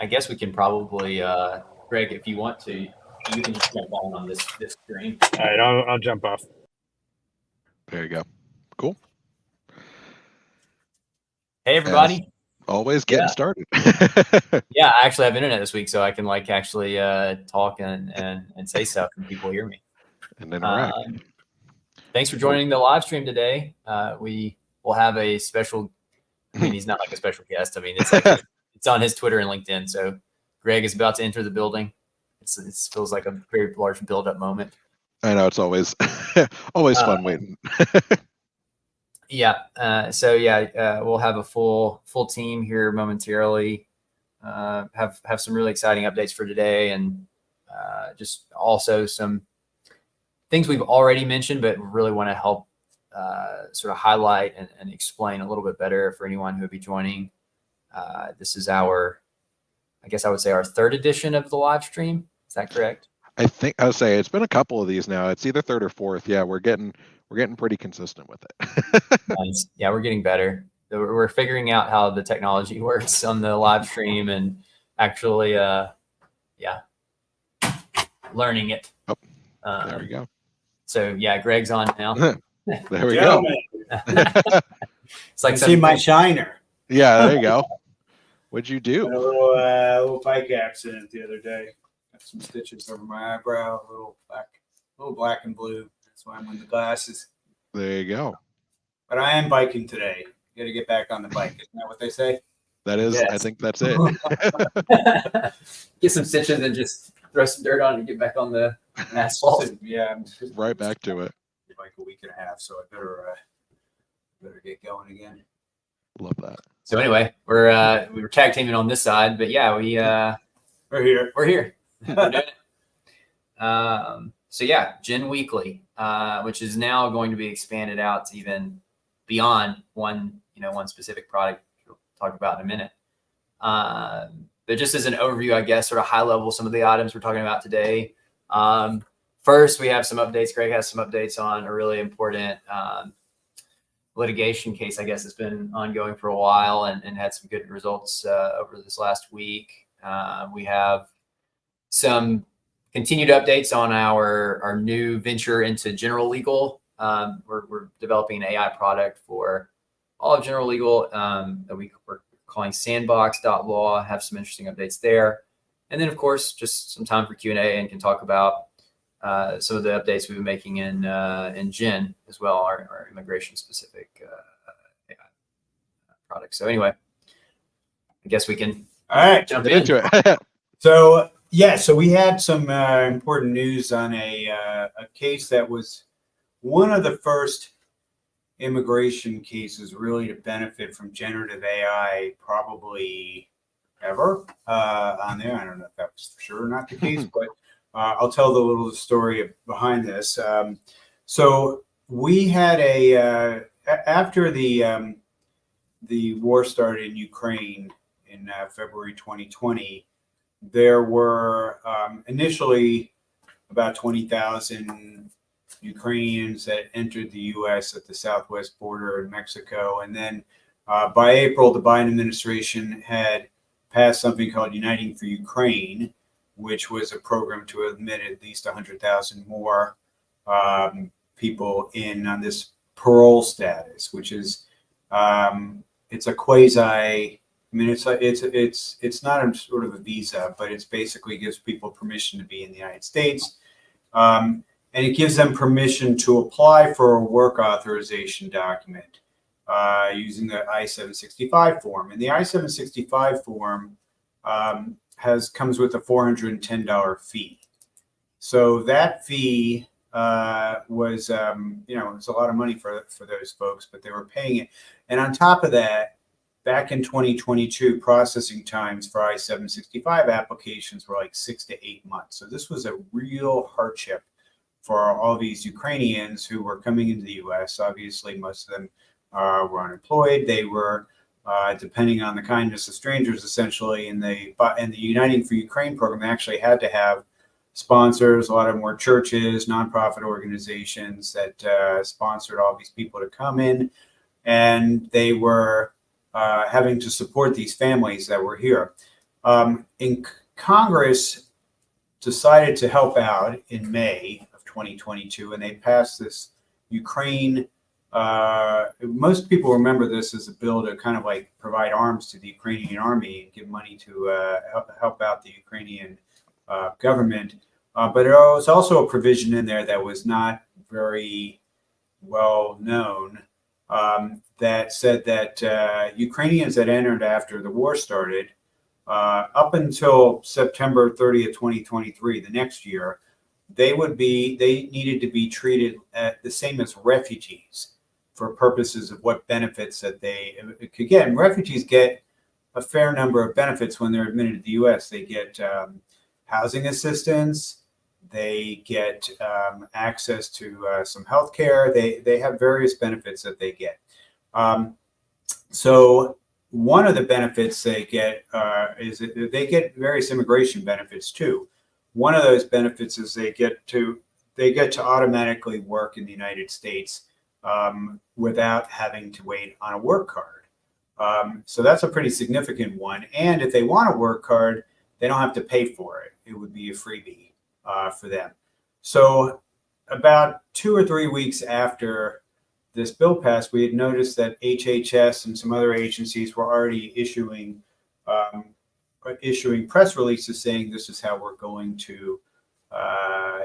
I guess we can probably, Greg, if you want to, you can just jump on this screen. All right, I'll jump off. There you go. Cool. Hey, everybody. As always getting started. Yeah, I actually have internet this week, so I can actually talk and say stuff and people hear me. And interact. Thanks for joining the live stream today. We will have a special, I mean, he's not like a special guest. I mean, it's it's on his Twitter and LinkedIn. So Greg is about to enter the building. It feels like a very large build-up moment. I know, it's always always fun waiting. Yeah. We'll have a full team here momentarily. Have some really exciting updates for today, and just also some things we've already mentioned, but really want to help sort of highlight and explain a little bit better for anyone who would be joining. This is I guess I would say our third edition of the live stream. Is that correct? I think I would say it's been a couple of these now. It's either third or fourth. Yeah, we're getting pretty consistent with it. Nice. Yeah, we're getting better. We're figuring out how the technology works on the live stream and actually, learning it. Oh, there we go. So yeah, Greg's on now. There we go. It's like see my shiner. Yeah, there you go. What'd you do? Had a little bike accident the other day. Got some stitches over my eyebrow, a little black and blue. That's why I'm wearing the glasses. There you go. But I am biking today. You got to get back on the bike. Isn't that what they say? That is, yes. I think that's it. Get some stitches and just throw some dirt on and get back on the asphalt. Yeah, I'm just Right back to it. like a week and a half, so I better get going again. Love that. So anyway, we were tag teaming on this side, but yeah, we're here. We're here. We're doing it. So yeah, Gen Weekly, which is now going to be expanded out to even beyond one specific product we'll talk about in a minute. But just as an overview, I guess, sort of high level, some of the items we're talking about today. First, we have some updates. Greg has some updates on a really important litigation case, I guess, has been ongoing for a while and had some good results over this last week. We have some continued updates on our new venture into general legal. We're developing an AI product for all of general legal that we're calling sandbox.law, have some interesting updates there. And then, of course, just some time for Q&A and can talk about some of the updates we've been making in Gen as well, our immigration-specific AI product. So anyway, I guess we can jump into it. So we had some important news on a case that was one of the first immigration cases really to benefit from generative AI probably ever on there. I don't know if that was for sure or not the case, but I'll tell the little story behind this. So we had after the war started in Ukraine in February 2020, there were initially about 20,000 Ukrainians that entered the U.S. at the southwest border in Mexico. And then by April, the Biden administration had passed something called Uniting for Ukraine, which was a program to admit at least 100,000 more people in on this parole status, which is it's a quasi. I mean, it's not a sort of a visa, but it's basically gives people permission to be in the United States, and it gives them permission to apply for a work authorization document using the I-765 form. And the I-765 form comes with a $410 fee. So that fee was it's a lot of money for those folks, but they were paying it. And on top of that, back in 2022, processing times for I-765 applications were like 6 to 8 months. So this was a real hardship for all these Ukrainians who were coming into the U.S. Obviously, most of them were unemployed. They were depending on the kindness of strangers, essentially. And the Uniting for Ukraine program, they actually had to have sponsors. A lot of them were churches, nonprofit organizations that sponsored all these people to come in. And they were having to support these families that were here. In Congress decided to help out in May of 2022, and they passed this Ukraine. Most people remember this as a bill to kind of like provide arms to the Ukrainian army and give money to help out the Ukrainian government. But there was also a provision in there that was not very well known that said that Ukrainians that entered after the war started, up until September 30th, 2023, the next year, they needed to be treated the same as refugees for purposes of what benefits that they could get. And refugees get a fair number of benefits when they're admitted to the U.S. They get housing assistance. They get access to some health care. They have various benefits that they get. So one of the benefits they get is that they get various immigration benefits too. One of those benefits is they get to automatically work in the United States without having to wait on a work card. So that's a pretty significant one. And if they want a work card, they don't have to pay for it. It would be a freebie for them. So about 2 or 3 weeks after this bill passed, we had noticed that HHS and some other agencies were already issuing press releases saying this is how we're going to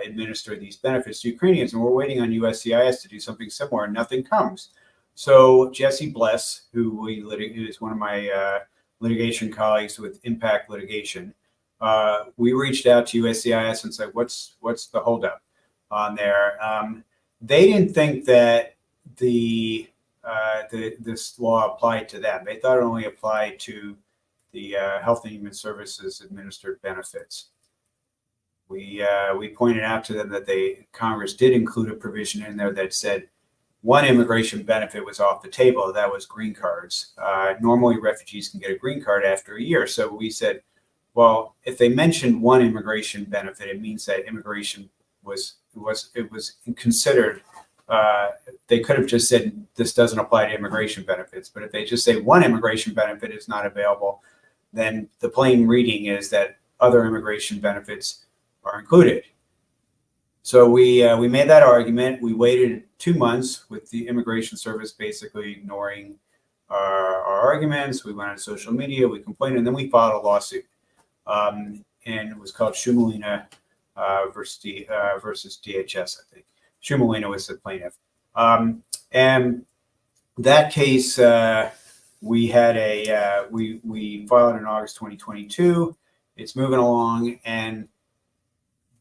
administer these benefits to Ukrainians, and we're waiting on USCIS to do something similar, and nothing comes. So Jesse Bless, who is one of my litigation colleagues with Impact Litigation, we reached out to USCIS and said, "What's the holdup on there?" They didn't think that this law applied to them. They thought it only applied to the Health and Human Services administered benefits. We pointed out to them that Congress did include a provision in there that said one immigration benefit was off the table. That was green cards. Normally, refugees can get a green card after a year. So we said, well, if they mentioned one immigration benefit, it means that immigration was considered. They could have just said this doesn't apply to immigration benefits. But if they just say one immigration benefit is not available, then the plain reading is that other immigration benefits are included. So we made that argument. We waited 2 months with the Immigration Service basically ignoring our arguments. We went on social media, we complained, and then we filed a lawsuit. And it was called Shumalina versus DHS, I think. Shumalina was the plaintiff. And that case, we filed in August 2022. It's moving along, and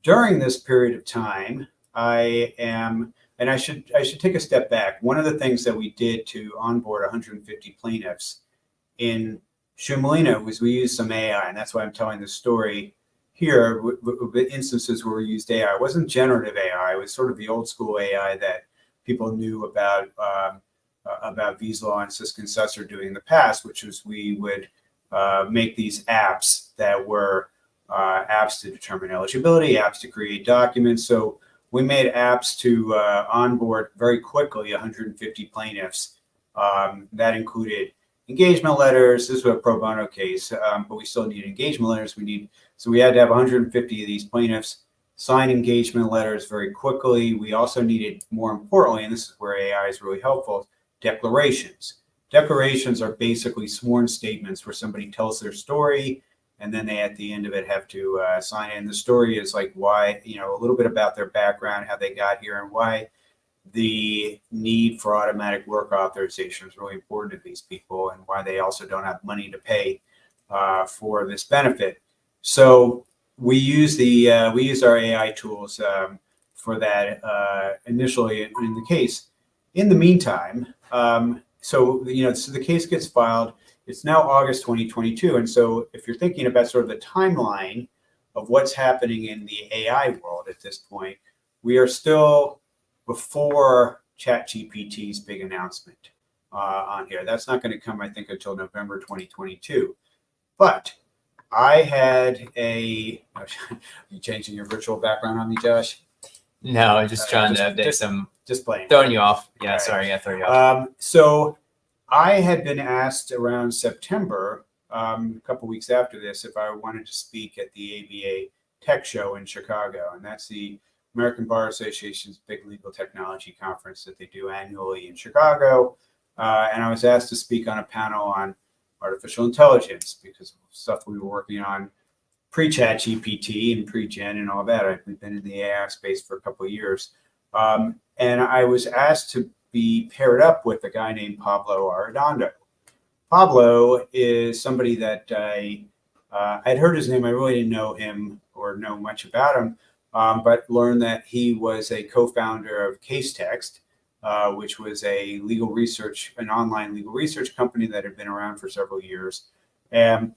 during this period of time, and I should take a step back. One of the things that we did to onboard 150 plaintiffs in Shumalina was we used some AI, and that's why I'm telling this story here with instances where we used AI. It wasn't generative AI. It was sort of the old school AI that people knew about Visalaw and Sisk and Suss are doing in the past, which was we would make these apps that were apps to determine eligibility, apps to create documents. So we made apps to onboard very quickly 150 plaintiffs. That included engagement letters. This was a pro bono case, but we still need engagement letters. So we had to have 150 of these plaintiffs sign engagement letters very quickly. We also needed, more importantly, and this is where AI is really helpful, declarations. Declarations are basically sworn statements where somebody tells their story, and then they, at the end of it, have to sign it. And the story is like why, a little bit about their background, how they got here, and why the need for automatic work authorization is really important to these people, and why they also don't have money to pay for this benefit. So we use our AI tools for that initially in the case. In the meantime, so the case gets filed. It's now August 2022, and so if you're thinking about sort of the timeline of what's happening in the AI world at this point, we are still before ChatGPT's big announcement on here. That's not going to come, I think, until November 2022. But I had you changing your virtual background on me, Josh? No, I'm just trying to update some. Just playing. Throwing you off. Yeah, Right. sorry, I throw you off. So I had been asked around September a couple weeks after this if I wanted to speak at the ABA Tech Show in Chicago, and that's the American Bar Association's big legal technology conference that they do annually in Chicago. And I was asked to speak on a panel on artificial intelligence because of stuff we were working on pre-chat GPT and pre-gen and all that. We've been in the AI space for a couple of years. And I was asked to be paired up with a guy named Pablo Arredondo. Pablo is somebody that I'd heard his name. I really didn't know him or know much about him, but learned that he was a co-founder of Casetext, which was an online legal research company that had been around for several years. And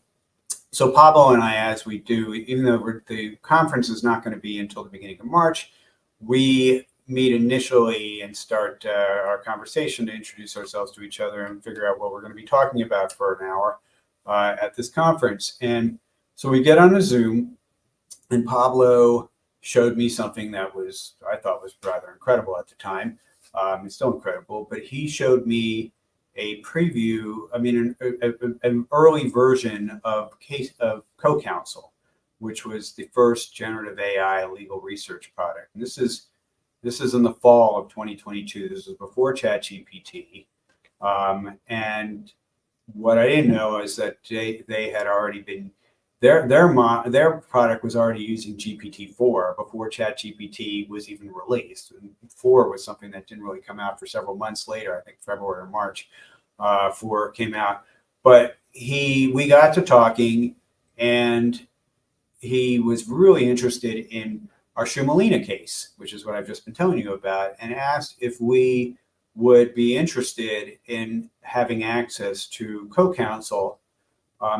so Pablo and I, as we do, even though the conference is not going to be until the beginning of March, we meet initially and start our conversation to introduce ourselves to each other and figure out what we're going to be talking about for an hour at this conference. And so we get on a Zoom, and Pablo showed me something that I thought was rather incredible at the time. It's still incredible, but he showed me a preview, an early version of CoCounsel, which was the first generative AI legal research product. And this is in the fall of 2022. This was before ChatGPT. And what I didn't know is that they had already been, their product was already using GPT-4 before ChatGPT was even released. And 4 was something that didn't really come out for several months later. I think February or March, 4 came out. But we got to talking, and he was really interested in our Shumalina case, which is what I've just been telling you about, and asked if we would be interested in having access to CoCounsel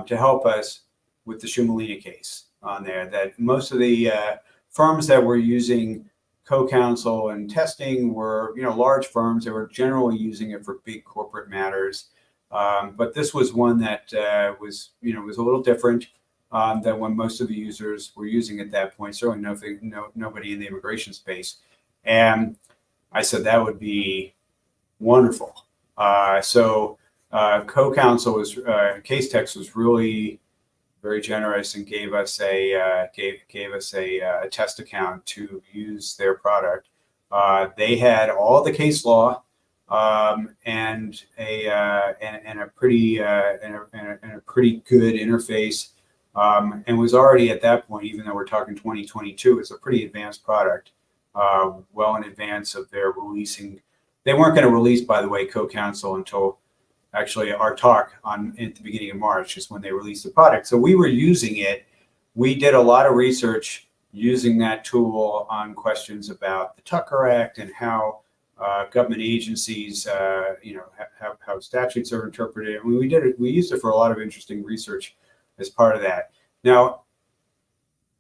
to help us with the Shumalina case on there. That most of the firms that were using CoCounsel and testing were, large firms that were generally using it for big corporate matters. But this was one that was a little different than when most of the users were using at that point. Certainly nobody in the immigration space. And I said that would be wonderful. So CoCounsel Casetext was really very generous and gave us a test account to use their product. They had all the case law and a pretty good interface. And was already at that point, even though we're talking 2022, it's a pretty advanced product, well in advance of their releasing. They weren't going to release, by the way, CoCounsel until actually our talk at the beginning of March is when they released the product. So we were using it. We did a lot of research using that tool on questions about the Tucker Act and how government agencies, how statutes are interpreted. We used it for a lot of interesting research as part of that. Now,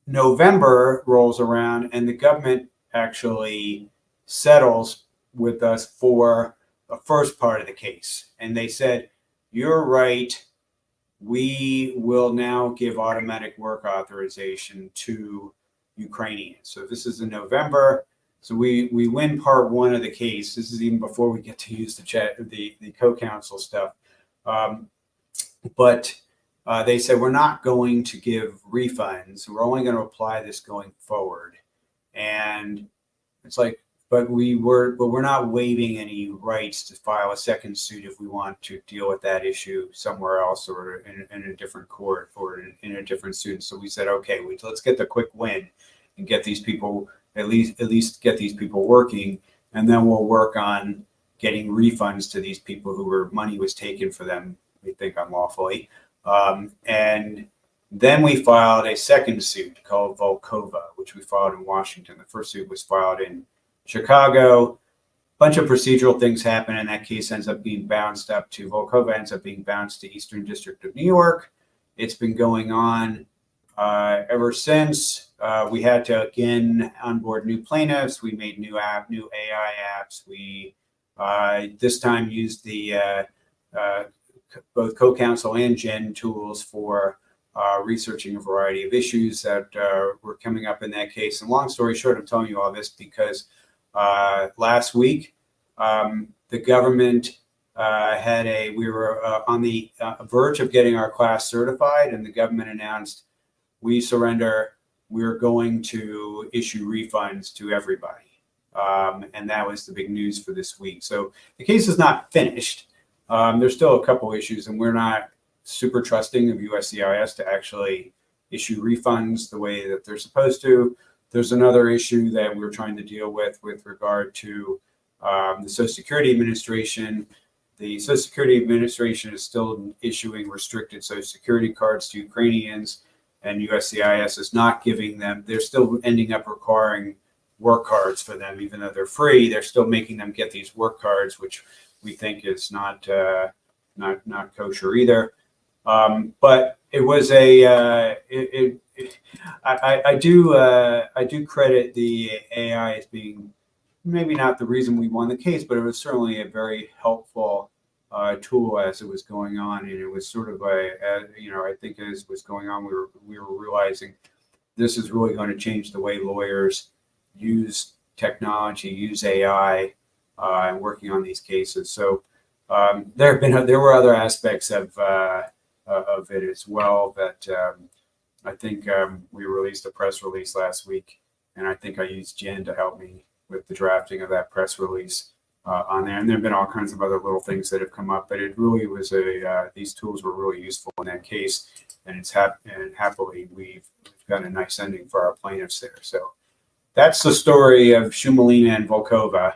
November rolls around and the government actually settles with us for the first part of the case. And they said, you're right, we will now give automatic work authorization to Ukrainians. So this is in November. So we win part 1 of the case. This is even before we get to use the CoCounsel stuff. But they said, we're not going to give refunds. We're only going to apply this going forward. And it's like, but we're not waiving any rights to file a second suit if we want to deal with that issue somewhere else or in a different court or in a different suit. So we said, okay, let's get the quick win and get these people, at least get these people working. And then we'll work on getting refunds to these people who money was taken for them, we think unlawfully. And then we filed a second suit called Volkova, which we filed in Washington. The first suit was filed in Chicago. A bunch of procedural things happen, and that case ends up being bounced up to Volkova, ends up being bounced to Eastern District of New York. It's been going on ever since. We had to again onboard new plaintiffs. We made new AI apps. We this time used the both CoCounsel and Gen tools for researching a variety of issues that were coming up in that case. And long story short, I'm telling you all this because last week the government we were on the verge of getting our class certified, and the government announced we surrender. We're going to issue refunds to everybody. And that was the big news for this week. So the case is not finished. There's still a couple issues, and we're not super trusting of USCIS to actually issue refunds the way that they're supposed to. There's another issue that we're trying to deal with regard to the Social Security Administration. The Social Security Administration is still issuing restricted Social Security cards to Ukrainians, and USCIS is not giving them. They're still ending up requiring work cards for them, even though they're free. They're still making them get these work cards, which we think is not kosher either. But it was I do credit the AI as being maybe not the reason we won the case, but it was certainly a very helpful tool as it was going on, and it was sort of I think as was going on, we were realizing this is really going to change the way lawyers use technology, use AI, and working on these cases. So there were other aspects of it as well that I think we released a press release last week, and I think I used Jen to help me with the drafting of that press release on there. And there have been all kinds of other little things that have come up, but it really was these tools were really useful in that case, and and happily we've got a nice ending for our plaintiffs there. So that's the story of Shumalina and Volkova,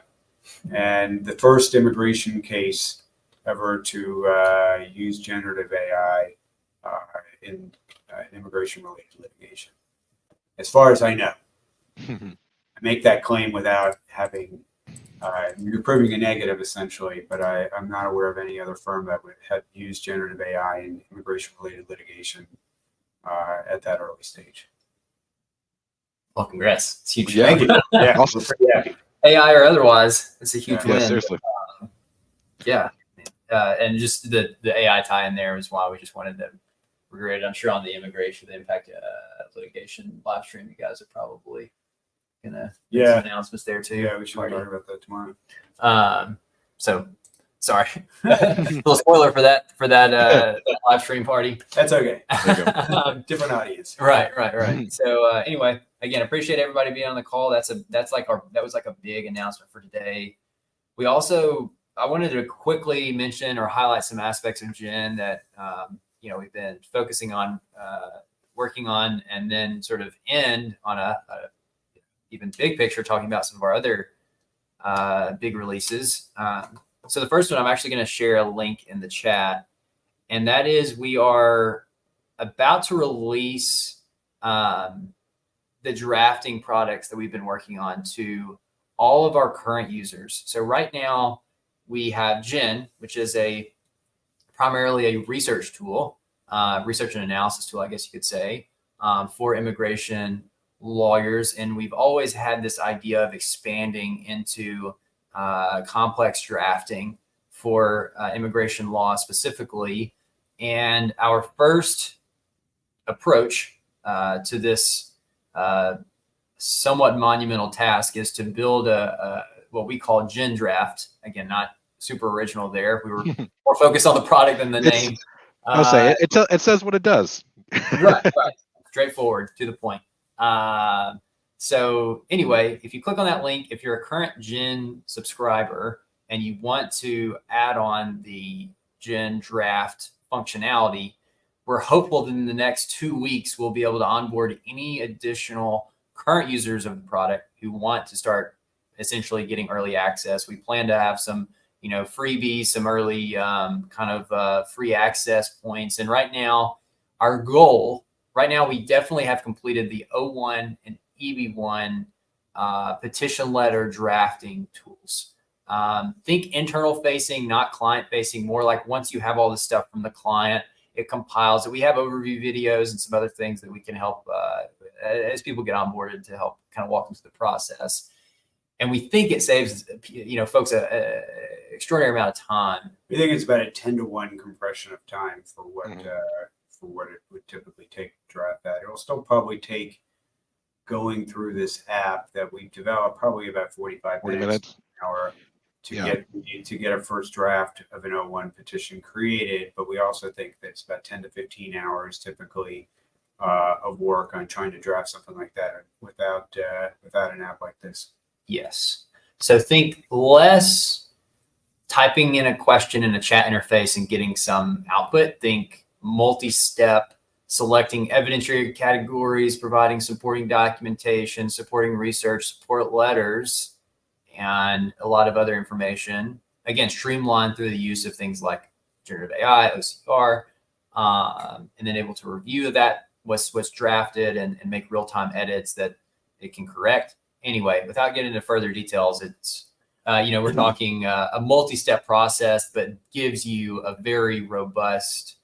and the first immigration case ever to use generative AI in immigration-related litigation. As far as I know, I make that claim without having you're proving a negative essentially, but I'm not aware of any other firm that would have used generative AI in immigration-related litigation at that early stage. Well, congrats. It's huge. Yeah. Thank you. Yeah, Awesome. we're pretty happy. AI or otherwise, it's a huge Yeah, win. seriously. Yeah. And just the AI tie in there is why we just wanted to regret. I'm sure on the immigration, the impact litigation live stream, you guys are probably gonna make some announcements there too. Yeah, we should talk about that tomorrow. So sorry, little spoiler for that live stream party. That's okay. There Different audience. Right. So anyway, again, appreciate everybody being on the call. that was like a big announcement for today. We also, I wanted to quickly mention or highlight some aspects of Gen that we've been focusing on, working on, and then sort of end on a even big picture, talking about some of our other big releases. So the first one, I'm actually going to share a link in the chat, and that is we are about to release the drafting products that we've been working on to all of our current users. So right now we have Gen, which is primarily a research tool, research and analysis tool, I guess you could say, for immigration lawyers. And we've always had this idea of expanding into complex drafting for immigration law specifically. And our first approach to this somewhat monumental task is to build what we call Gen Draft. Again, not super original there. We were more focused on the product than the name. I'll say it says what it does. Right. Straightforward, to the point. So anyway, if you click on that link, if you're a current Gen subscriber and you want to add on the Gen Draft functionality, we're hopeful that in the next 2 weeks, we'll be able to onboard any additional current users of the product who want to start essentially getting early access. We plan to have some, freebies, some early free access points. And right now, our goal, we definitely have completed the O1 and EB1 petition letter drafting tools. Think internal facing, not client facing, more like once you have all this stuff from the client, it compiles it. We have overview videos and some other things that we can help as people get onboarded to help kind of walk them through the process. And we think it saves, folks an extraordinary amount of time. We think it's about a 10-to-1 compression of time for what it would typically take to draft that. It'll still probably take going through this app that we've developed probably about 45 minutes, an hour. to get a first draft of an 01 petition created. But we also think that it's about 10 to 15 hours typically of work on trying to draft something like that without an app like this. Yes. So think less typing in a question in a chat interface and getting some output. Think multi-step, selecting evidentiary categories, providing supporting documentation, supporting research, support letters, and a lot of other information. Again, streamlined through the use of things like generative AI, OCR, and then able to review that, what's drafted, and make real-time edits that it can correct. Anyway, without getting into further details, it's, we're talking a multi-step process, but gives you a very robust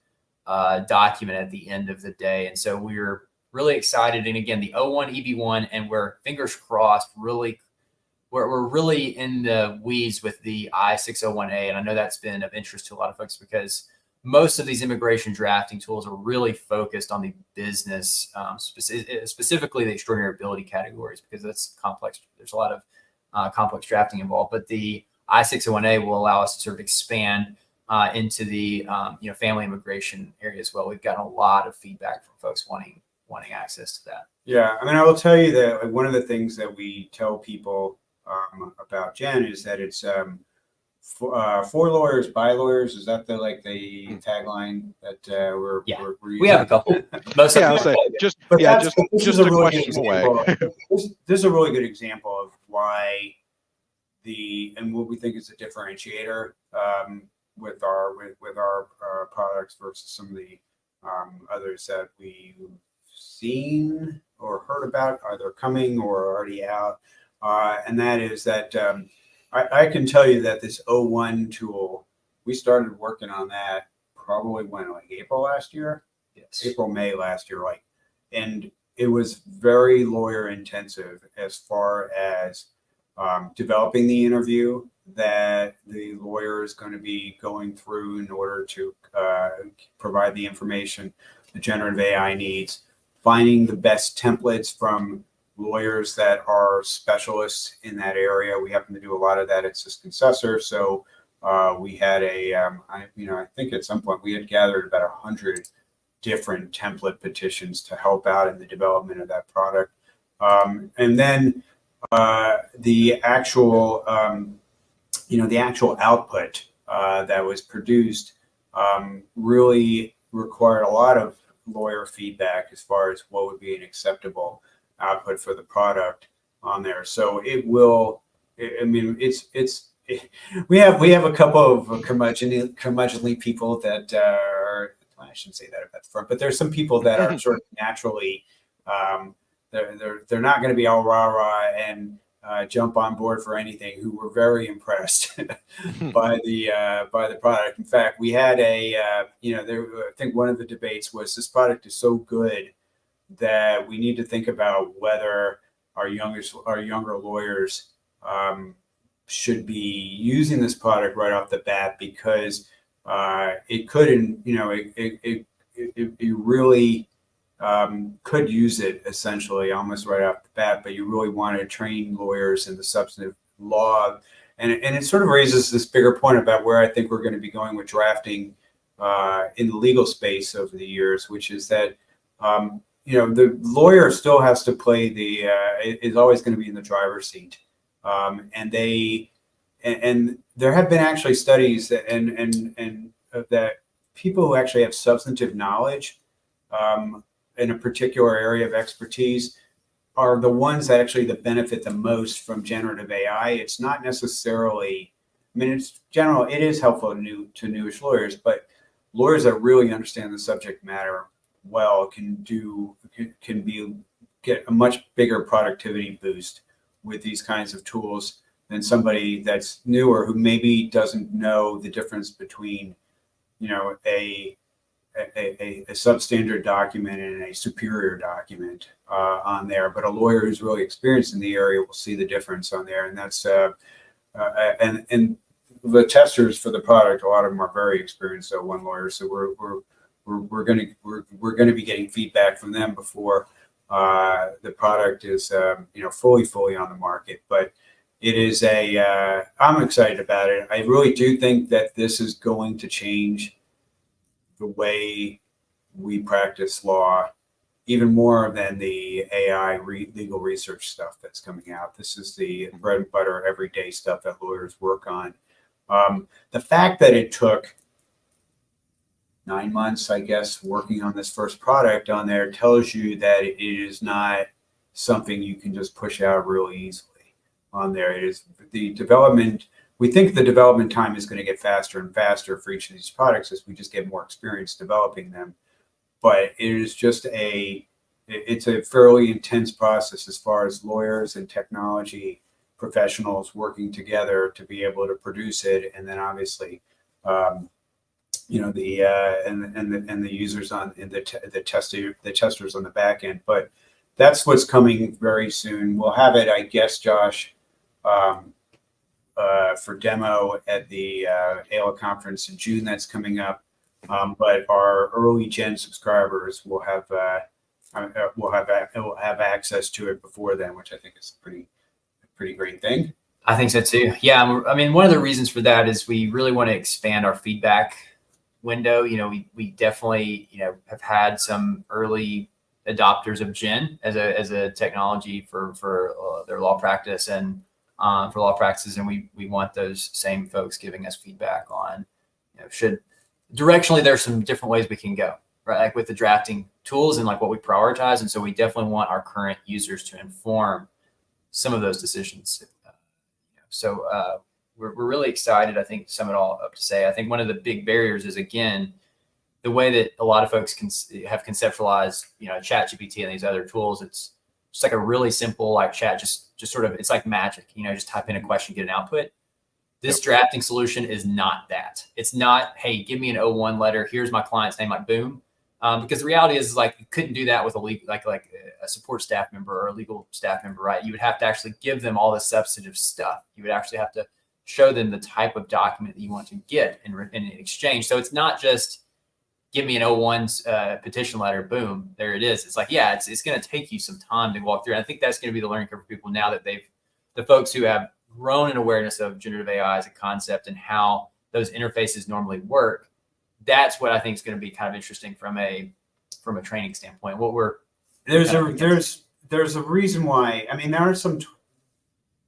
document at the end of the day. And so we're really excited. And again, the 01 EB1, and we're fingers crossed, we're really in the weeds with the I-601A. And I know that's been of interest to a lot of folks because most of these immigration drafting tools are really focused on the business, specifically the extraordinary ability categories, because that's complex. There's a lot of complex drafting involved. But the I-601A will allow us to sort of expand into the family immigration area as well. We've gotten a lot of feedback from folks wanting access to that. Yeah, I mean, I will tell you that one of the things that we tell people about Gen is that it's for lawyers by lawyers. Is that the tagline that we're we have a couple. Most of them. Just a a really question away. This is a really good example of why and what we think is a differentiator with our products versus some of the others that we've seen or heard about, either coming or already out. And that is that I can tell you that this 01 tool, we started working on that probably April last year? Yes. April, May last year, and it was very lawyer intensive as far as developing the interview that the lawyer is going to be going through in order to provide the information the generative AI needs, finding the best templates from lawyers that are specialists in that area. We happen to do a lot of that at Successor. So we had I think at some point we had gathered about 100 different template petitions to help out in the development of that product. And then the actual output that was produced really required a lot of lawyer feedback as far as what would be an acceptable output for the product on there. So it will. I mean, we have a couple of curmudgeonly people that are. I shouldn't say that at the front, but there's some people that are sort of naturally. They're not going to be all rah and jump on board for anything. Who were very impressed by the product. In fact, we had I think one of the debates was this product is so good that we need to think about whether our younger lawyers should be using this product right off the bat, because it could, it really could use it essentially almost right off the bat, but you really want to train lawyers in the substantive law. And it sort of raises this bigger point about where I think we're going to be going with drafting in the legal space over the years, which is that the lawyer still has to play is always going to be in the driver's seat. And there have been actually studies that that people who actually have substantive knowledge in a particular area of expertise are the ones that actually benefit the most from generative AI. It's not necessarily, I mean, it is helpful to newish lawyers, but lawyers that really understand the subject matter well can get a much bigger productivity boost with these kinds of tools than somebody that's newer who maybe doesn't know the difference between a substandard document and a superior document on there. But a lawyer who's really experienced in the area will see the difference on there, and that's and the testers for the product, a lot of them are very experienced one lawyers, so we're going to be getting feedback from them before the product is fully on the market. But it is I'm excited about it. I really do think that this is going to change the way we practice law even more than the AI legal research stuff that's coming out. This is the bread and butter, everyday stuff that lawyers work on. The fact that it took 9 months, I guess, working on this first product on there tells you that it is not something you can just push out really easily on there. It is the development. We think the development time is going to get faster and faster for each of these products as we just get more experience developing them. But it is just it's a fairly intense process as far as lawyers and technology professionals working together to be able to produce it, and then obviously, the users on the testers on the back end. But that's what's coming very soon. We'll have it, I guess, Josh, for demo at the ALA conference in June. That's coming up. But our early gen subscribers will have access to it before then, which I think is a pretty great thing. I think so too. Yeah, I mean, one of the reasons for that is we really want to expand our feedback window. We definitely have had some early adopters of Gen as a technology for their law practice and for law practices, and we want those same folks giving us feedback on should directionally there's some different ways we can go, right? Like with the drafting tools and like what we prioritize. And so we definitely want our current users to inform some of those decisions. So we're really excited. I think to sum it all up to say, I think one of the big barriers is, again, the way that a lot of folks have conceptualized, ChatGPT and these other tools. It's just like a really simple, like chat, just sort of, it's like magic, just type in a question, get an output. This drafting solution is not that. It's not, hey, give me an O1 letter. Here's my client's name, like boom. Because the reality is like you couldn't do that with a legal, like a support staff member or a legal staff member, right? You would have to actually give them all the substantive stuff. You would actually have to show them the type of document that you want to get in exchange. So it's not just give me an O1 petition letter, boom, there it is. It's like, yeah, it's going to take you some time to walk through. And I think that's going to be the learning curve for people now that the folks who have grown in awareness of generative AI as a concept and how those interfaces normally work. That's what I think is going to be kind of interesting from a training standpoint. There's a reason why. I mean, there are some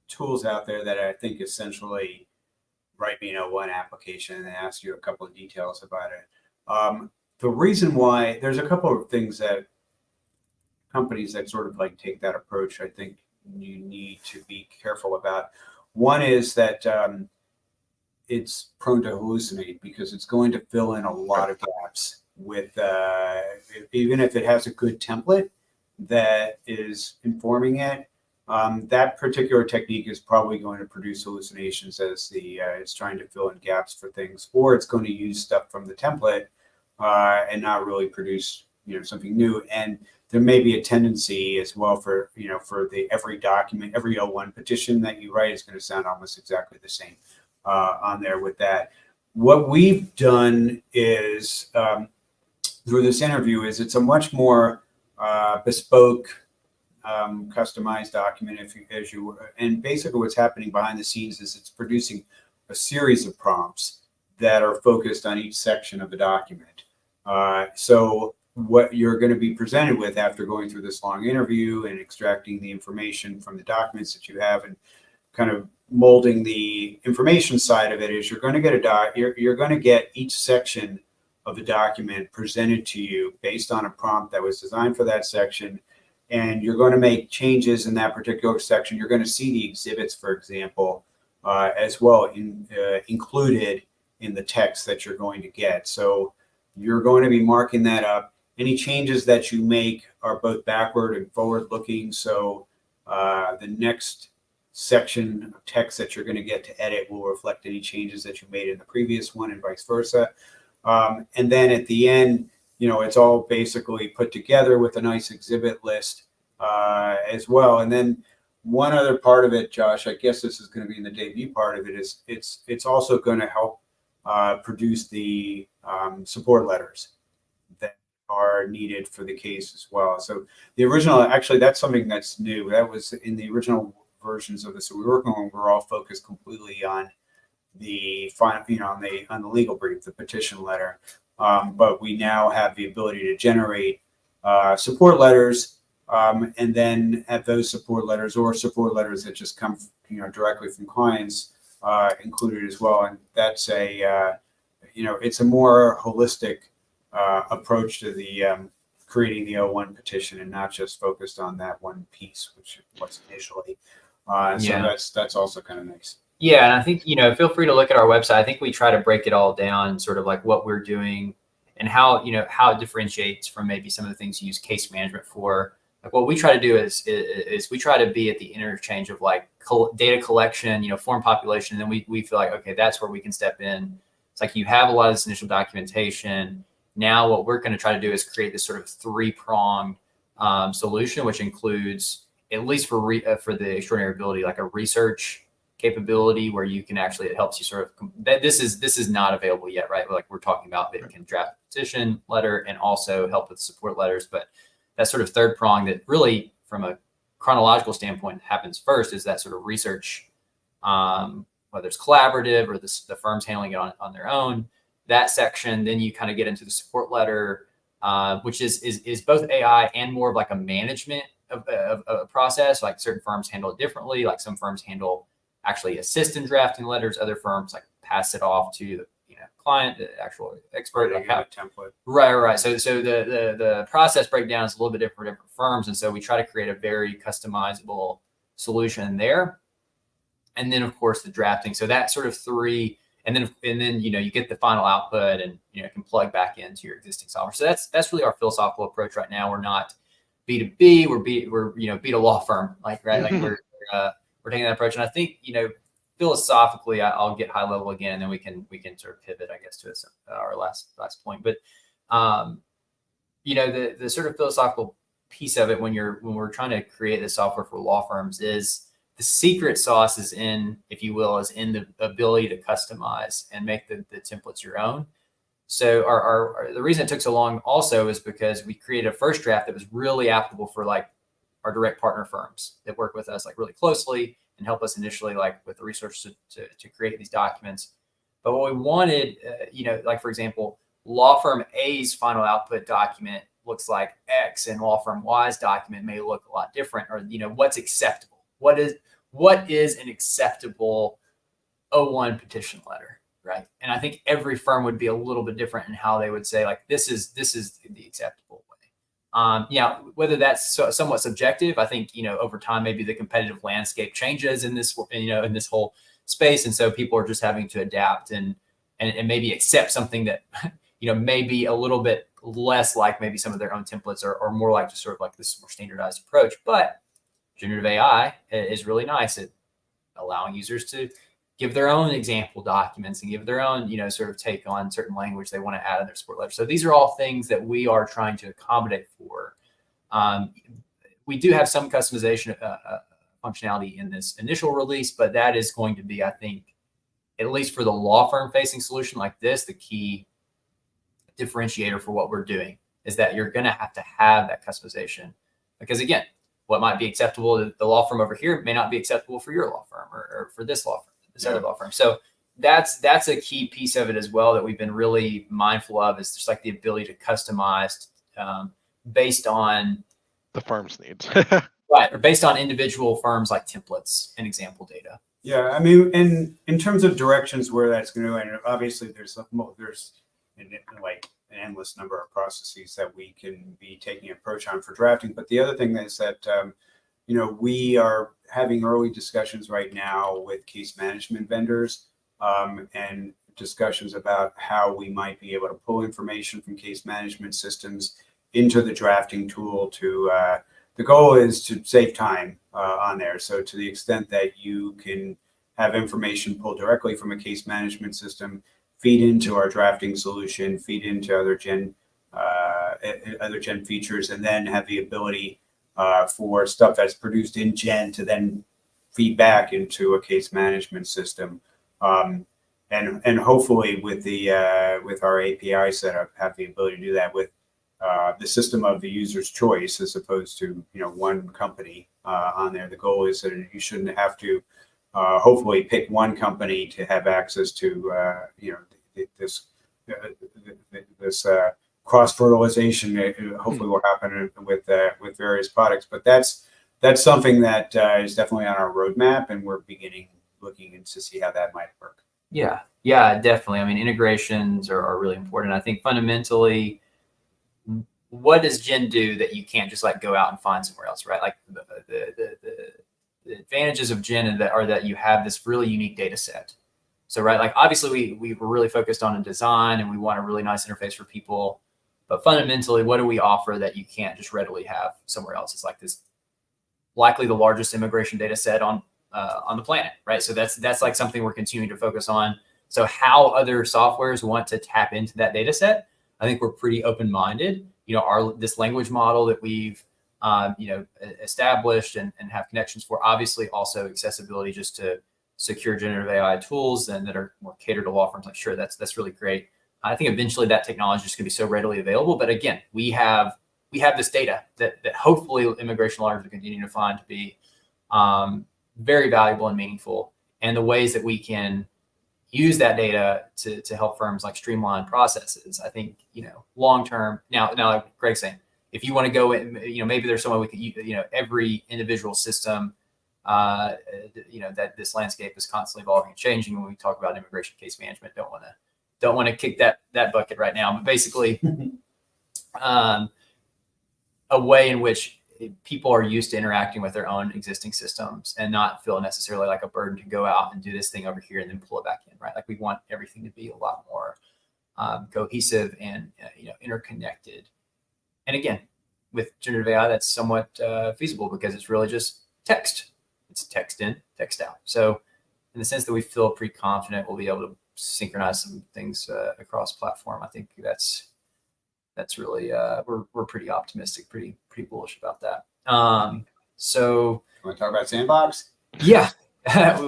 tools out there that I think essentially write me an O1 application and ask you a couple of details about it. The reason why, there's a couple of things that companies that sort of like take that approach, I think you need to be careful about. One is that it's prone to hallucinate because it's going to fill in a lot of gaps with, even if it has a good template that is informing it, that particular technique is probably going to produce hallucinations as it's trying to fill in gaps for things, or it's going to use stuff from the template and not really produce something new. And there may be a tendency as well for every document, every O1 petition that you write is going to sound almost exactly the same on there with that. What we've done is through this interview is it's a much more bespoke, customized document. And basically what's happening behind the scenes is it's producing a series of prompts that are focused on each section of the document. So what you're going to be presented with after going through this long interview and extracting the information from the documents that you have and kind of molding the information side of it is you're going to get you're going to get each section of the document presented to you based on a prompt that was designed for that section. And you're going to make changes in that particular section. You're going to see the exhibits, for example, as well included in the text that you're going to get. So you're going to be marking that up. Any changes that you make are both backward and forward looking. So the next section of text that you're going to get to edit will reflect any changes that you made in the previous one and vice versa. And then at the end, it's all basically put together with a nice exhibit list as well. And then one other part of it, Josh, I guess this is going to be in the debut part of it, is it's also going to help produce the support letters that are needed for the case as well. So the original, actually, that's something that's new. That was in the original versions of this that we're working on, we're all focused completely on the final, on the legal brief, the petition letter. But we now have the ability to generate support letters, and then have those support letters or support letters that just come, directly from clients included as well. And that's it's a more holistic approach to the creating the O1 petition, and not just focused on that one piece, which was initially. So that's also kind of nice. Yeah, and I think, feel free to look at our website. I think we try to break it all down, sort of like what we're doing and how, how it differentiates from maybe some of the things you use case management for. Like what we try to do is we try to be at the interchange of like data collection, form population. And then we feel like, okay, that's where we can step in. It's like you have a lot of this initial documentation. Now what we're going to try to do is create this sort of three-pronged solution, which includes, at least for the extraordinary ability, like a research capability where you can actually, it helps you sort of, this is not available yet, right? Like we're talking about, it can draft a petition letter and also help with support letters. But that sort of third prong that really, from a chronological standpoint, happens first is that sort of research, whether it's collaborative or the firm's handling it on their own. That section, then you kind of get into the support letter, which is both AI and more of like a management of a process. Like certain firms handle it differently. Like some firms actually assist in drafting letters. Other firms like pass it off to the client, the actual expert. Like a template. Right. So the process breakdown is a little bit different for different firms, and so we try to create a very customizable solution there. And then of course the drafting. So that sort of three. And then you get the final output, and can plug back into your existing software. So that's really our philosophical approach right now. We're not B2B. We're B2 law firm, like, right? Like we're taking that approach. And I think philosophically, I'll get high level again, and then we can sort of pivot, I guess, to our last point. But the sort of philosophical piece of it when we're trying to create this software for law firms is, the secret sauce is in the ability to customize and make the templates your own. So the reason it took so long also is because we created a first draft that was really applicable for like our direct partner firms that work with us like really closely and help us initially like with the research to create these documents. But what we wanted, like for example, law firm A's final output document looks like X, and law firm Y's document may look a lot different, or what's acceptable. What is an acceptable O1 petition letter, right? And I think every firm would be a little bit different in how they would say like this is the acceptable way. Whether that's somewhat subjective, I think over time maybe the competitive landscape changes in this in this whole space, and so people are just having to adapt and maybe accept something that may be a little bit less like maybe some of their own templates, or more like just sort of like this more standardized approach. But generative AI is really nice at allowing users to give their own example documents and give their own, sort of take on certain language they want to add in their support letter. So these are all things that we are trying to accommodate for. We do have some customization functionality in this initial release, but that is going to be, I think, at least for the law firm facing solution like this, the key differentiator for what we're doing is that you're going to have that customization, because again, what might be acceptable to the law firm over here may not be acceptable for your law firm or for this law firm, this other law firm. So that's a key piece of it as well that we've been really mindful of, is just like the ability to customize based on the firm's needs. Right, or based on individual firms like templates and example data. Yeah, I mean, in terms of directions where that's going to, and obviously there's like an endless number of processes that we can be taking an approach on for drafting. But the other thing is that, we are having early discussions right now with case management vendors, and discussions about how we might be able to pull information from case management systems into the drafting tool the goal is to save time on there. So to the extent that you can have information pulled directly from a case management system, feed into our drafting solution, feed into other gen features, and then have the ability for stuff that's produced in gen to then feed back into a case management system, and hopefully with our API setup, have the ability to do that with the system of the user's choice, as opposed to one company on there. The goal is that you shouldn't have to hopefully pick one company to have access to this cross fertilization. Hopefully will happen with various products, but that's something that is definitely on our roadmap, and we're looking into see how that might work. Yeah, definitely. I mean, integrations are really important. I think fundamentally, what does Gen do that you can't just like go out and find somewhere else, right? Like the advantages of Gen are that you have this really unique data set. So, right, like obviously we were really focused on a design and we want a really nice interface for people, but fundamentally, what do we offer that you can't just readily have somewhere else? It's like this, likely the largest immigration data set on the planet, right? So that's like something we're continuing to focus on. So how other softwares want to tap into that data set, I think we're pretty open-minded. You know, this language model that we've established and have connections for, obviously also accessibility just to secure generative AI tools and that are more catered to law firms. Like, sure, that's really great. I think eventually that technology is going to be so readily available. But again, we have this data that hopefully immigration lawyers will continue to find to be very valuable and meaningful. And the ways that we can use that data to help firms like streamline processes, I think, long term. Now, like Greg's saying, if you want to go in, maybe there's some way we could, every individual system, that this landscape is constantly evolving and changing. When we talk about immigration case management, don't want to kick that bucket right now, but basically, a way in which people are used to interacting with their own existing systems and not feel necessarily like a burden to go out and do this thing over here and then pull it back in, right? Like we want everything to be a lot more cohesive and interconnected. And again, with generative AI, that's somewhat feasible because it's really just text. It's text in, text out. So in the sense that we feel pretty confident we'll be able to synchronize some things across platform, I think that's really we're pretty optimistic, pretty bullish about that. So You want to talk about Sandbox? Yeah, that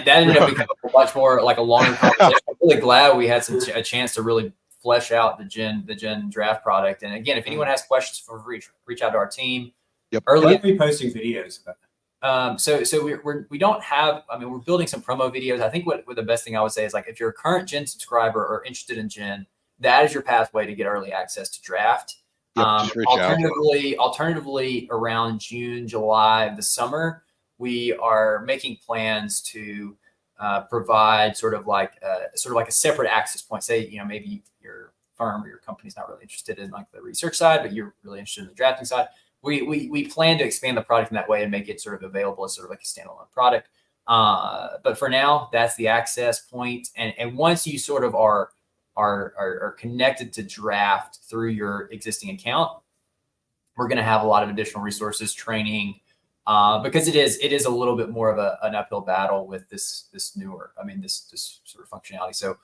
ended up becoming much more like a longer conversation. I'm really glad we had a chance to really flesh out the Gen draft product. And again, if anyone has questions, feel free to reach out to our team. Yep. We'll be posting videos about that. So we don't have, I mean, we're building some promo videos. I think what the best thing I would say is, like, if you're a current Gen subscriber or interested in Gen, that is your pathway to get early access to draft. Yep, just reach out. Alternatively, around June, July of the summer, we are making plans to provide sort of like a separate access point. Say, maybe your firm or your company's not really interested in like the research side, but you're really interested in the drafting side. We plan to expand the product in that way and make it sort of available as sort of like a standalone product. But for now, that's the access point. And once you sort of are connected to draft through your existing account, we're going to have a lot of additional resources, training, because it is a little bit more of an uphill battle with this sort of functionality. So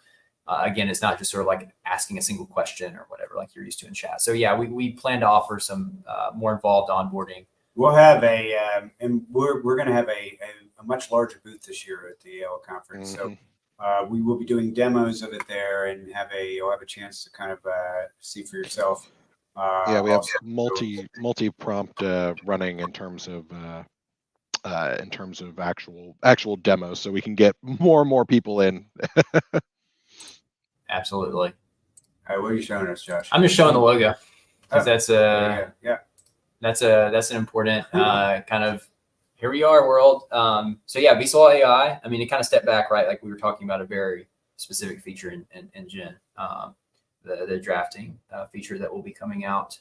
again, it's not just sort of like asking a single question or whatever like you're used to in chat. So yeah, we plan to offer some more involved onboarding. We'll have and we're going to have a much larger booth this year at the AL conference. Mm-hmm. So we will be doing demos of it there, and you'll have a chance to kind of see for yourself. Yeah, we have multi-prompt running in terms of actual demos, so we can get more and more people in. Absolutely. All right, what are you showing us, Josh? I'm just showing the logo because that's an important kind of here we are world. So yeah, Visalaw.ai. I mean, it kind of stepped back, right? Like we were talking about a very specific feature in Gen, the drafting feature that will be coming out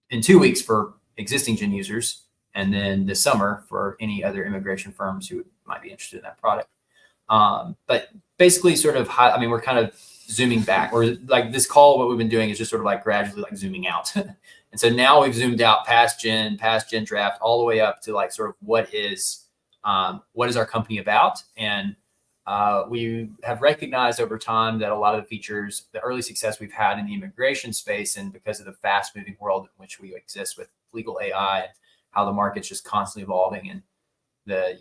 in 2 weeks for existing Gen users, and then this summer for any other immigration firms who might be interested in that product. But basically, sort of we're kind of zooming back, or like this call, what we've been doing is just sort of like gradually like zooming out. And so now we've zoomed out past Gen draft, all the way up to like sort of what is our company about. And we have recognized over time that a lot of the features, the early success we've had in the immigration space, and because of the fast moving world in which we exist with legal AI, and how the market's just constantly evolving, and the,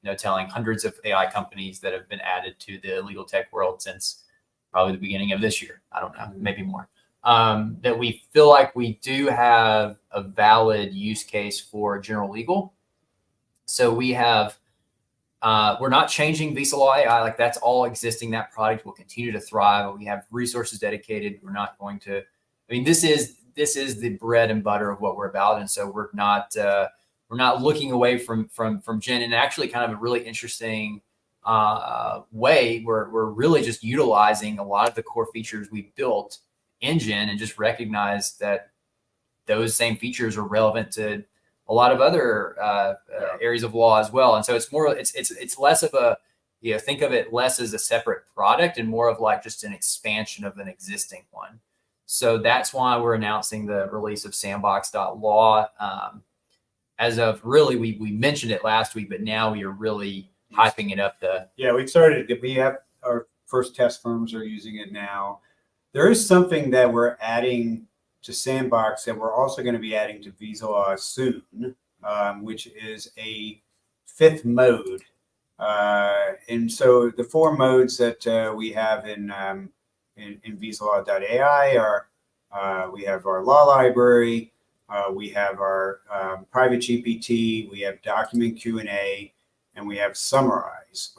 no telling hundreds of AI companies that have been added to the legal tech world since probably the beginning of this year. I don't know, maybe more. that we feel like we do have a valid use case for general legal. So we have, we're not changing Visalaw.ai, like that's all existing. That product will continue to thrive. We have resources dedicated. We're not going to, I mean, this is the bread and butter of what we're about. And so we're not looking away from Gen, and actually kind of a really interesting way. We're really just utilizing a lot of the core features we built in Gen and just recognize that those same features are relevant to a lot of other areas of law as well. And so it's more, it's less of a, think of it less as a separate product and more of like just an expansion of an existing one. So that's why we're announcing the release of sandbox.law. As of really, we mentioned it last week, but now we are really hyping it up. We have our first test firms are using it now. There is something that we're adding to Sandbox that we're also going to be adding to Visalaw soon, which is a 5th mode. And so the 4 modes that we have in Visalaw.ai are, we have our law library, we have our private GPT, we have document Q&A, and we have summarize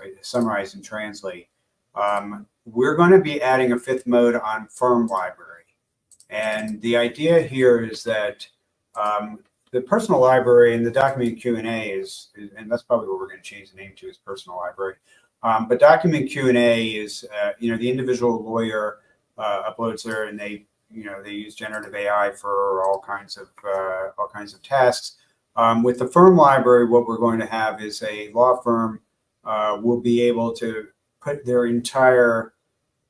and translate. We're going to be adding a 5th mode on firm library. And the idea here is that the personal library and the document Q&A is, and that's probably what we're going to change the name to, is personal library. But document Q&A is, the individual lawyer uploads there, and they use generative AI for all kinds of tasks. With the firm library, what we're going to have is a law firm will be able to put their entire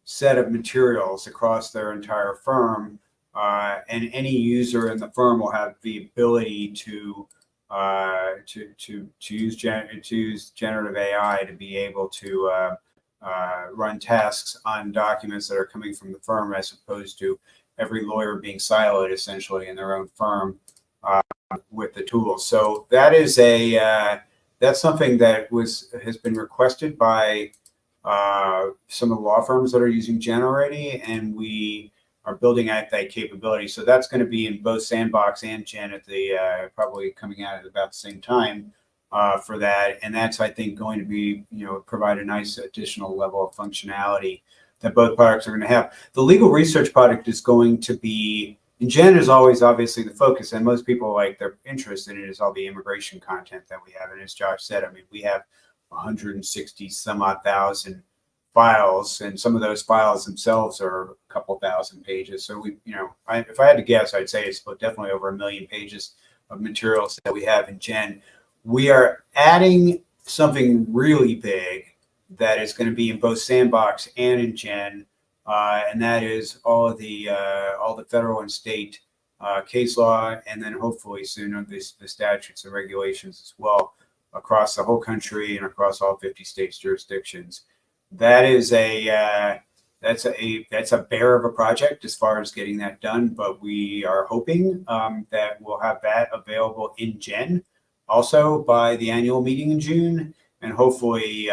set of materials across their entire firm, and any user in the firm will have the ability to use generative AI to be able to run tasks on documents that are coming from the firm, as opposed to every lawyer being siloed essentially in their own firm with the tools. So that is that's something that has been requested by some of the law firms that are using Gen already, and we are building out that capability. So that's going to be in both Sandbox and Gen at the probably coming out at about the same time for that. And that's, I think, going to be, provide a nice additional level of functionality that both products are going to have. The legal research product is going to be, and Gen is always obviously the focus, and most people, like, they're interested in it, is all the immigration content that we have. And as Josh said, I mean, we have 160 some odd thousand files, and some of those files themselves are a couple thousand pages. So we, if I had to guess, I'd say it's definitely over 1 million pages of materials that we have in Gen. We are adding something really big that is going to be in both Sandbox and in Gen, and that is all the federal and state case law, and then hopefully soon the statutes and regulations as well, across the whole country and across all 50 states jurisdictions. That is that's a bear of a project as far as getting that done, but we are hoping that we'll have that available in Gen also by the annual meeting in June, and hopefully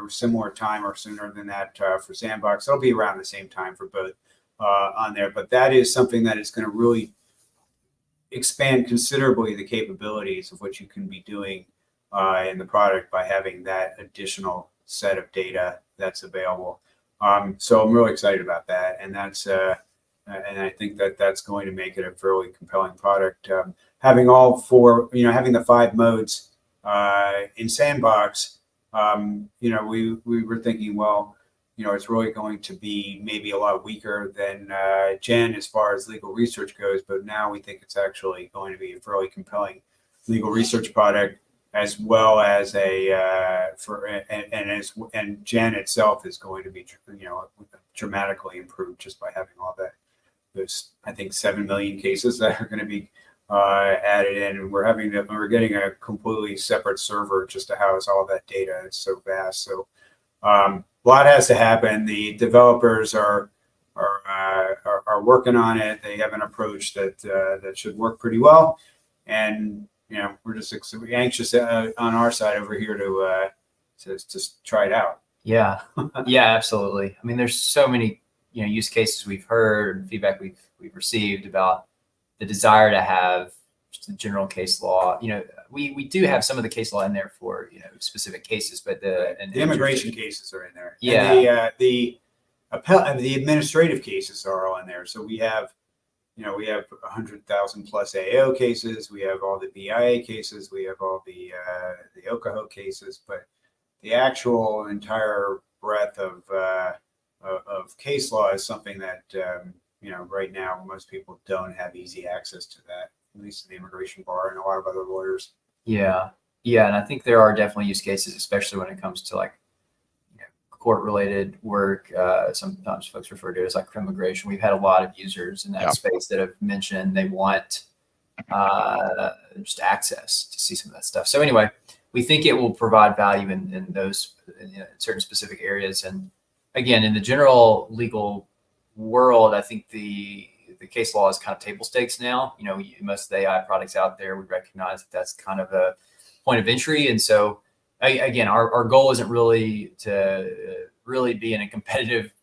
similar time or sooner than that for Sandbox. It'll be around the same time for both on there, but that is something that is going to really expand considerably the capabilities of what you can be doing in the product by having that additional set of data that's available. So I'm really excited about that, and that's and I think that that's going to make it a fairly compelling product. Having all 4, having the 5 modes in Sandbox, we were thinking, well, it's really going to be maybe a lot weaker than Gen as far as legal research goes, but now we think it's actually going to be a fairly compelling legal research product, as well as and Gen itself is going to be, dramatically improved just by having all that. There's, I think, 7 million cases that are going to be added in, and we're getting a completely separate server just to house all that data. It's so vast. So a lot has to happen. The developers are working on it. They have an approach that should work pretty well, and we're just anxious on our side over here to try it out. Yeah, yeah, absolutely. I mean, there's so many use cases we've heard and feedback we've received about the desire to have just a general case law. We do have some of the case law in there for specific cases, but the immigration cases are in there. Yeah. And the administrative cases are all in there. So we have 100,000 plus AO cases. We have all the BIA cases. We have all the OCAHO cases. But the actual entire breadth of case law is something that right now most people don't have easy access to that, at least the immigration bar and a lot of other lawyers. Yeah, and I think there are definitely use cases, especially when it comes to like court-related work. Sometimes folks refer to it as like immigration. We've had a lot of users in that space that have mentioned they want just access to see some of that stuff. So anyway, we think it will provide value in those in certain specific areas. And again, in the general legal world, I think the case law is kind of table stakes now. Most of the AI products out there, we recognize that that's kind of a point of entry. And so again, our goal isn't really to really be in a competitive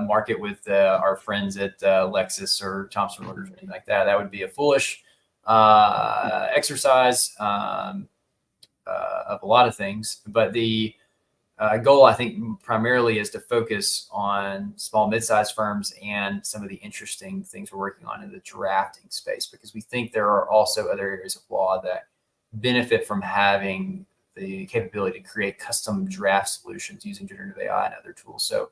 market with our friends at Lexus or Thomson Reuters or anything like that. That would be a foolish exercise of a lot of things. But the goal, I think, primarily is to focus on small, mid-sized firms and some of the interesting things we're working on in the drafting space, because we think there are also other areas of law that benefit from having the capability to create custom draft solutions using generative AI and other tools. So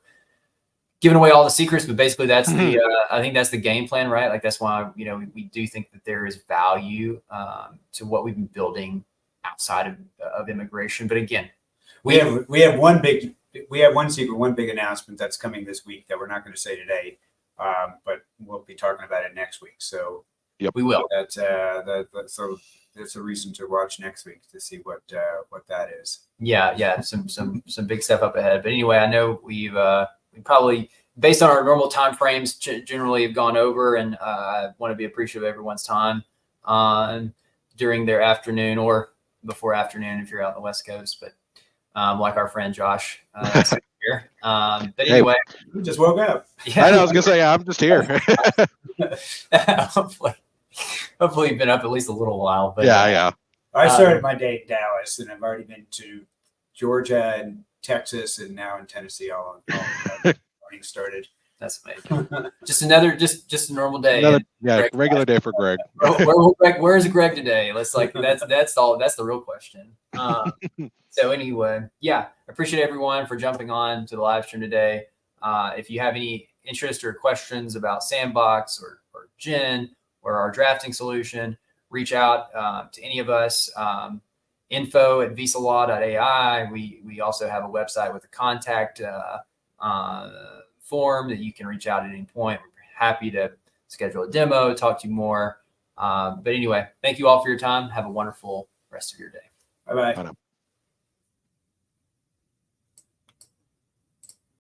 giving away all the secrets, but basically that's I think that's the game plan, right? Like that's why, we do think that there is value to what we've been building outside of immigration. But again, we have one big announcement that's coming this week that we're not going to say today, but we'll be talking about it next week. So we will. That's a reason to watch next week to see what that is. Yeah, some big stuff up ahead. But anyway, I know we probably, based on our normal time frames, generally have gone over, and I want to be appreciative of everyone's time during their afternoon or before afternoon if you're out on the West Coast. But like our friend Josh here. But anyway, we just woke up. Yeah. I know, I was gonna say, I'm just here. Hopefully you've been up at least a little while. But yeah. I started my day in Dallas, and I've already been to Georgia and Texas, and now in Tennessee. All morning started. That's amazing. Just a normal day. Regular day for Greg. Where's Greg today? That's the real question. So anyway, appreciate everyone for jumping on to the live stream today. If you have any interest or questions about Sandbox or Gen or our drafting solution, reach out to any of us. info@Visalaw.ai. We also have a website with a contact form that you can reach out at any point. We're happy to schedule a demo, talk to you more. But anyway, thank you all for your time. Have a wonderful rest of your day. Bye-bye. Bye now.